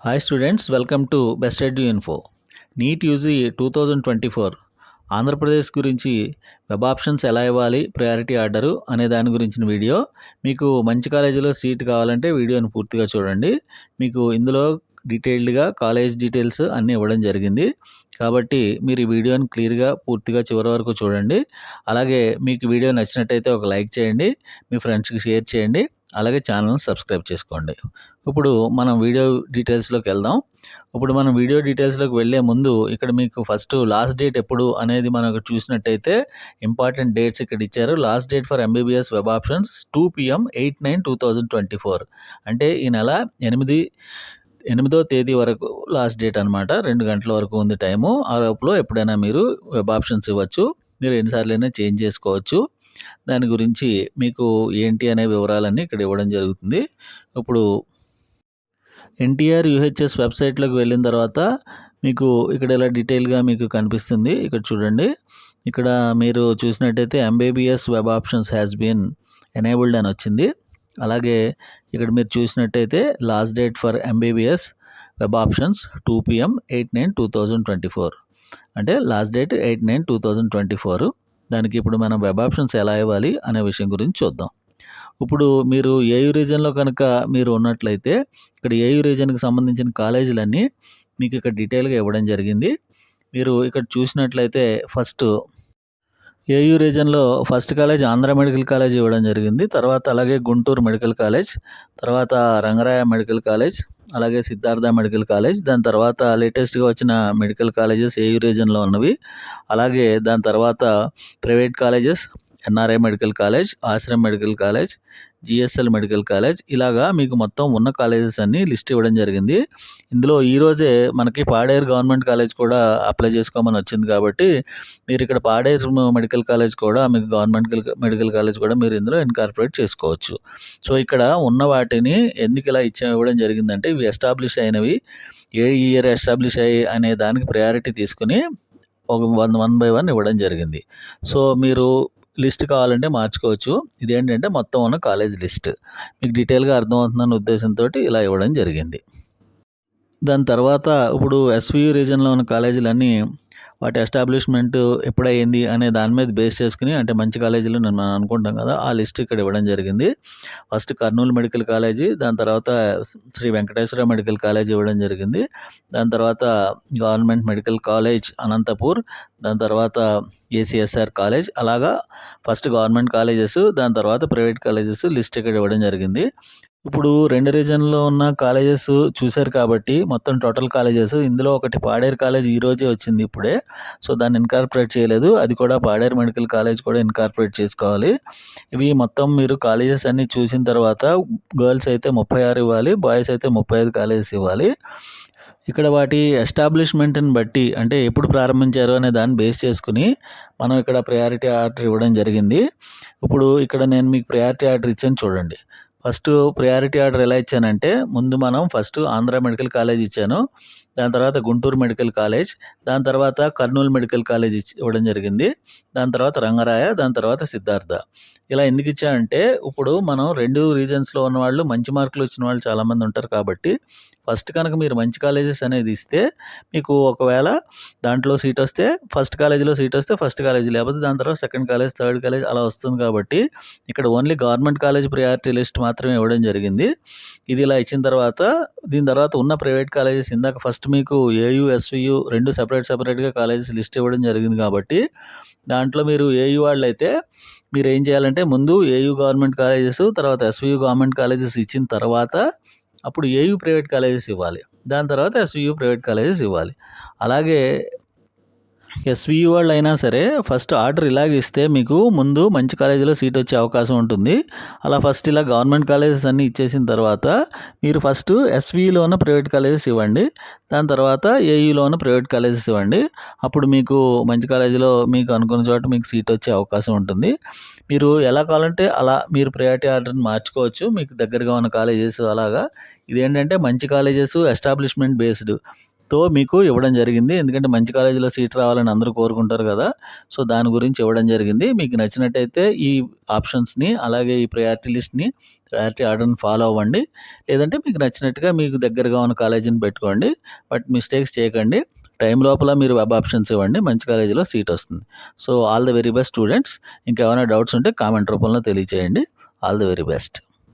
Hi students, welcome to best edu info. NEET UG 2024 Andhra Pradesh గురించి web options ఎలా ఇవ్వాలి, priority order అనే దాని గురించిన వీడియో. మీకు మంచి కాలేజీలో సీట్ కావాలంటే వీడియోని పూర్తిగా చూడండి. మీకు ఇందులో డీటెయిల్డ్గా కాలేజ్ డీటెయిల్స్ అన్నీ ఇవ్వడం జరిగింది. కాబట్టి మీరు ఈ వీడియోని క్లియర్గా పూర్తిగా చివరి వరకు చూడండి. అలాగే మీకు వీడియో నచ్చినట్టయితే ఒక లైక్ చేయండి, మీ ఫ్రెండ్స్కి షేర్ చేయండి, అలాగే ఛానల్ని సబ్స్క్రైబ్ చేసుకోండి. ఇప్పుడు మనం వీడియో డీటెయిల్స్లోకి వెళ్దాం. ఇప్పుడు మనం వీడియో డీటెయిల్స్లోకి వెళ్ళే ముందు ఇక్కడ మీకు ఫస్ట్ లాస్ట్ డేట్ ఎప్పుడు అనేది మనకు చూసినట్టయితే ఇంపార్టెంట్ డేట్స్ ఇక్కడ ఇచ్చారు. Last date for MBBS web options 2 PM 8/9/2024. అంటే ఈ నెల 8వ తేదీ వరకు లాస్ట్ డేట్ అనమాట. 2 గంటల వరకు ఉంది టైము. ఆ లోపల ఎప్పుడైనా మీరు వెబ్ ఆప్షన్స్ ఇవ్వచ్చు. మీరు ఎన్నిసార్లైనా చేంజ్ చేసుకోవచ్చు. దాని గురించి మీకు ఏంటి అనే వివరాలన్నీ ఇక్కడ ఇవ్వడం జరుగుతుంది. ఇప్పుడు ఎన్టీఆర్ యూహెచ్ఎస్ వెబ్సైట్లోకి వెళ్ళిన తర్వాత మీకు ఇక్కడ ఇలా డీటెయిల్గా మీకు కనిపిస్తుంది. ఇక్కడ చూడండి. ఇక్కడ మీరు చూసినట్టయితే MBBS web options has been enabled అని వచ్చింది. అలాగే ఇక్కడ మీరు చూసినట్టయితే last date for MBBS web options 2 PM 8/9/2024. అంటే లాస్ట్ డేట్ 8/9/2024. దానికి ఇప్పుడు మనం వెబ్ ఆప్షన్స్ ఎలా ఇవ్వాలి అనే విషయం గురించి చూద్దాం. ఇప్పుడు మీరు ఏయూ రీజన్లో కనుక మీరు ఉన్నట్లయితే ఇక్కడ ఏయూ రీజన్కి సంబంధించిన కాలేజీలన్నీ మీకు ఇక్కడ డీటెయిల్గా ఇవ్వడం జరిగింది. మీరు ఇక్కడ చూసినట్లయితే ఫస్ట్ ఏయూ రీజన్లో first college Andhra medical college ఇవ్వడం జరిగింది. తర్వాత అలాగే గుంటూరు మెడికల్ కాలేజ్, తర్వాత రంగరాయ మెడికల్ కాలేజ్, అలాగే సిద్ధార్థ మెడికల్ కాలేజ్. దాని తర్వాత లేటెస్ట్గా వచ్చిన మెడికల్ కాలేజెస్ ఏయూ రీజన్లో ఉన్నవి. అలాగే దాని తర్వాత private colleges NRI medical college, Ashram medical college, GSL medical college. ఇలాగా మీకు మొత్తం ఉన్న కాలేజెస్ అన్నీ లిస్ట్ ఇవ్వడం జరిగింది. ఇందులో ఈరోజే మనకి పాడేరు గవర్నమెంట్ కాలేజ్ కూడా అప్లై చేసుకోమని వచ్చింది. కాబట్టి మీరు ఇక్కడ పాడేరు మెడికల్ కాలేజ్ కూడా మీకు గవర్నమెంట్ మెడికల్ కాలేజ్ కూడా మీరు ఇందులో ఇన్కార్పొరేట్ చేసుకోవచ్చు. సో ఇక్కడ ఉన్న వాటిని ఎందుకు ఇలా ఇవ్వడం జరిగిందంటే ఇవి ఎస్టాబ్లిష్ అయినవి, ఏ ఇయర్ ఎస్టాబ్లిష్ అయ్యి అనే దానికి ప్రయారిటీ తీసుకుని ఒక 1 by 1 ఇవ్వడం జరిగింది. సో మీరు లిస్ట్ కావాలంటే మార్చుకోవచ్చు. ఇదేంటంటే మొత్తం ఉన్న కాలేజ్ లిస్ట్ మీకు డీటెయిల్గా అర్థమవుతుందన్న ఉద్దేశంతో ఇలా ఇవ్వడం జరిగింది. దాని తర్వాత ఇప్పుడు ఎస్వియు రీజన్లో ఉన్న కాలేజీలన్నీ వాటి ఎస్టాబ్లిష్మెంట్ ఎప్పుడైంది అనే దాని మీద బేస్ చేసుకుని, అంటే మంచి కాలేజీలు మనం అనుకుంటాం కదా, ఆ లిస్ట్ ఇక్కడ ఇవ్వడం జరిగింది. ఫస్ట్ కర్నూలు మెడికల్ కాలేజీ, దాని తర్వాత శ్రీ వెంకటేశ్వర మెడికల్ కాలేజ్ ఇవ్వడం జరిగింది. దాని తర్వాత గవర్నమెంట్ మెడికల్ కాలేజ్ అనంతపూర్, దాని తర్వాత ఏసీఎస్ఆర్ కాలేజ్. అలాగా ఫస్ట్ గవర్నమెంట్ కాలేజెస్, దాని తర్వాత ప్రైవేట్ కాలేజెస్ లిస్ట్ ఇక్కడ ఇవ్వడం జరిగింది. ఇప్పుడు 2 రీజన్లో ఉన్న కాలేజెస్ చూశారు కాబట్టి మొత్తం టోటల్ కాలేజెస్ ఇందులో ఒకటి పాడేరు కాలేజ్ ఈరోజే వచ్చింది ఇప్పుడే. సో దాన్ని ఇన్కార్పొరేట్ చేయలేదు. అది కూడా పాడేరు మెడికల్ కాలేజ్ కూడా ఇన్కార్పొరేట్ చేసుకోవాలి. ఇవి మొత్తం మీరు కాలేజెస్ అన్నీ చూసిన తర్వాత గర్ల్స్ అయితే 36 ఇవ్వాలి, బాయ్స్ అయితే 35 కాలేజెస్ ఇవ్వాలి. ఇక్కడ వాటి ఎస్టాబ్లిష్మెంట్ని బట్టి, అంటే ఎప్పుడు ప్రారంభించారు అనే దాన్ని బేస్ చేసుకుని మనం ఇక్కడ ప్రయారిటీ ఆర్డర్ ఇవ్వడం జరిగింది. ఇప్పుడు ఇక్కడ నేను మీకు ప్రయారిటీ ఆర్డర్ ఇచ్చాను చూడండి. ఫస్ట్ ప్రయారిటీ ఆర్డర్ ఎలా ఇచ్చానంటే ముందు మనం ఫస్ట్ ఆంధ్ర మెడికల్ కాలేజ్ ఇచ్చాను, దాని తర్వాత గుంటూరు మెడికల్ కాలేజ్, దాని తర్వాత కర్నూలు మెడికల్ కాలేజ్ ఇవ్వడం జరిగింది, దాని తర్వాత రంగరాయ, దాని తర్వాత సిద్ధార్థ. ఇలా ఎందుకు ఇచ్చానంటే ఇప్పుడు మనం 2 రీజన్స్లో ఉన్న వాళ్ళు మంచి మార్కులు వచ్చిన వాళ్ళు చాలామంది ఉంటారు. కాబట్టి ఫస్ట్ కనుక మీరు మంచి కాలేజెస్ అనేది ఇస్తే మీకు ఒకవేళ దాంట్లో సీట్ వస్తే ఫస్ట్ కాలేజీలో సీట్ వస్తే ఫస్ట్ కాలేజీ, లేకపోతే దాని తర్వాత సెకండ్ కాలేజ్, థర్డ్ కాలేజ్ అలా వస్తుంది. కాబట్టి ఇక్కడ only government college priority list మాత్రమే ఇవ్వడం జరిగింది. ఇది ఇలా ఇచ్చిన తర్వాత దీని తర్వాత ఉన్న ప్రైవేట్ కాలేజెస్ ఇందాక ఫస్ట్ మీకు ఏయూ, ఎస్వియు 2 సెపరేట్గా కాలేజెస్ లిస్ట్ ఇవ్వడం జరిగింది. కాబట్టి దాంట్లో మీరు ఏయూ వాళ్ళు అయితే మీరు ఏం చేయాలంటే ముందు ఏయూ గవర్నమెంట్ కాలేజెస్, తర్వాత ఎస్వియు గవర్నమెంట్ కాలేజెస్ ఇచ్చిన తర్వాత అప్పుడు ఏయూ ప్రైవేట్ కాలేజెస్ ఇవ్వాలి, దాని తర్వాత ఎస్వియు ప్రైవేట్ కాలేజెస్ ఇవ్వాలి. అలాగే ఎస్వియు వాళ్ళు అయినా సరే ఫస్ట్ ఆర్డర్ ఇలాగ ఇస్తే మీకు ముందు మంచి కాలేజీలో సీట్ వచ్చే అవకాశం ఉంటుంది. అలా ఫస్ట్ ఇలా గవర్నమెంట్ కాలేజెస్ అన్నీ ఇచ్చేసిన తర్వాత మీరు ఫస్ట్ ఎస్వియులో ఉన్న ప్రైవేట్ కాలేజెస్ ఇవ్వండి, దాని తర్వాత ఏయూలో ఉన్న ప్రైవేట్ కాలేజెస్ ఇవ్వండి. అప్పుడు మీకు మంచి కాలేజీలో మీకు అనుకున్న చోట మీకు సీట్ వచ్చే అవకాశం ఉంటుంది. మీరు ఎలా కావాలంటే అలా మీరు ప్రయారిటీ ఆర్డర్ని మార్చుకోవచ్చు మీకు దగ్గరగా ఉన్న కాలేజెస్. అలాగా ఇదేంటంటే మంచి కాలేజెస్ ఎస్టాబ్లిష్మెంట్ బేస్డ్ తో మీకు ఇవ్వడం జరిగింది. ఎందుకంటే మంచి కాలేజీలో సీట్ రావాలని అందరూ కోరుకుంటారు కదా. సో దాని గురించి ఇవ్వడం జరిగింది. మీకు నచ్చినట్టయితే ఈ ఆప్షన్స్ని అలాగే ఈ ప్రయారిటీ లిస్ట్ని ప్రయారిటీ ఆర్డర్‌ని ఫాలో అవ్వండి. లేదంటే మీకు నచ్చినట్టుగా మీకు దగ్గరగా ఉన్న కాలేజీని పెట్టుకోండి. బట్ మిస్టేక్స్ చేయకండి. టైం లోపల మీరు వెబ్ ఆప్షన్స్ ఇవ్వండి. మంచి కాలేజీలో సీట్ వస్తుంది. So, all the very best students. ఇంకేమైనా డౌట్స్ ఉంటే కామెంట్ రూపంలో తెలియచేయండి. All the very best.